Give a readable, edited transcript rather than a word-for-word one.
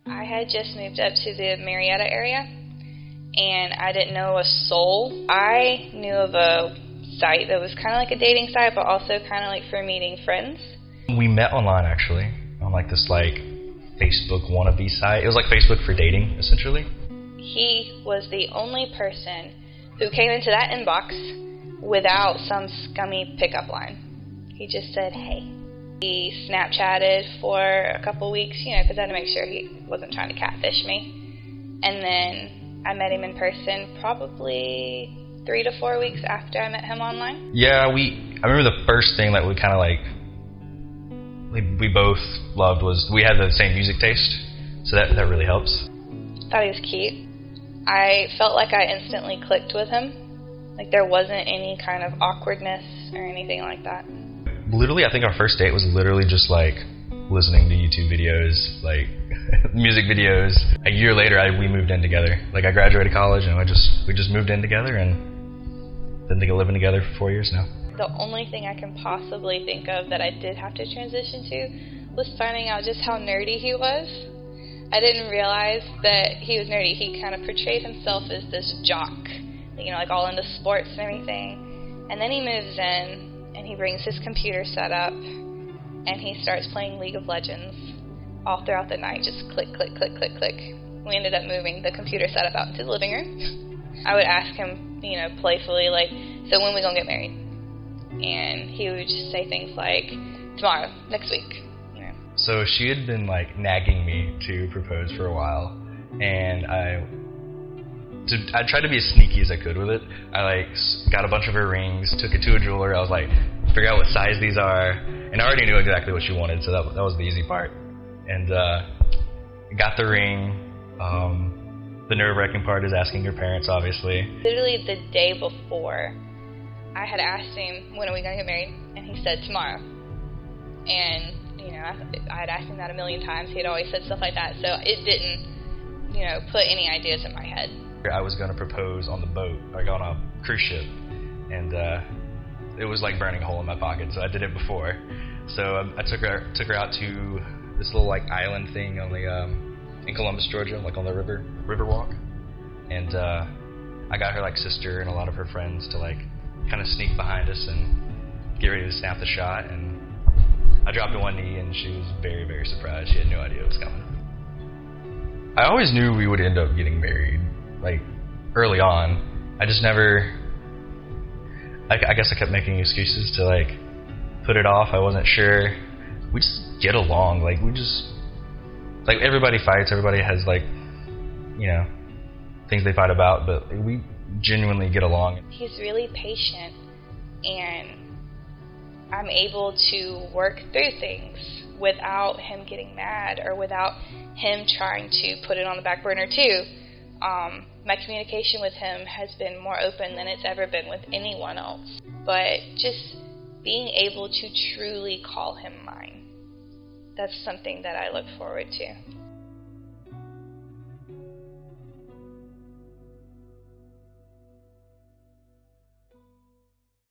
I had just moved up to the Marietta area, and I didn't know a soul. I knew of a site that was kind of like a dating site, but also kind of like for meeting friends. We met online, actually, on like this like Facebook wannabe site. It was like Facebook for dating, essentially. He was the only person who came into that inbox without some scummy pickup line. He just said, hey. He Snapchatted for a couple weeks, because I had to make sure he wasn't trying to catfish me. And then I met him in person probably 3 to 4 weeks after I met him online. Yeah, I remember the first thing that we kind of we both loved was we had the same music taste, so that really helps. Thought he was cute. I felt like I instantly clicked with him. Like there wasn't any kind of awkwardness or anything like that. Literally, I think our first date was literally just like listening to YouTube videos, like music videos. A year later, we moved in together. Like I graduated college, and we just moved in together, and been living together for 4 years now. The only thing I can possibly think of that I did have to transition to was finding out just how nerdy he was. I didn't realize that he was nerdy. He kind of portrayed himself as this jock, like all into sports and everything. And then he moves in. And he brings his computer setup, and he starts playing League of Legends all throughout the night, just click, click, click, click, click. We ended up moving the computer setup out into the living room. I would ask him, playfully, like, so when are we going to get married? And he would just say things like, tomorrow, next week. So she had been, nagging me to propose for a while, and I tried to be as sneaky as I could with it. I got a bunch of her rings, took it to a jeweler. I was like, figure out what size these are, and I already knew exactly what she wanted, so that was the easy part. And got the ring. The nerve-wracking part is asking your parents, obviously. Literally the day before, I had asked him, when are we going to get married? And he said, tomorrow. And I had asked him that a million times. He had always said stuff like that, so it didn't, put any ideas in my head. I was going to propose on the boat, on a cruise ship, and it was like burning a hole in my pocket, so I did it before. So I took her out to this little island thing on the in Columbus, Georgia, on the river walk, and I got her sister and a lot of her friends to kind of sneak behind us and get ready to snap the shot, and I dropped to one knee, and she was very, very surprised. She had no idea what was coming. I always knew we would end up getting married. Early on, I just never, I guess I kept making excuses to put it off. I wasn't sure. We just get along. We just, everybody fights, everybody has things they fight about, but we genuinely get along. He's really patient, and I'm able to work through things without him getting mad or without him trying to put it on the back burner too. My communication with him has been more open than it's ever been with anyone else. But just being able to truly call him mine, that's something that I look forward to.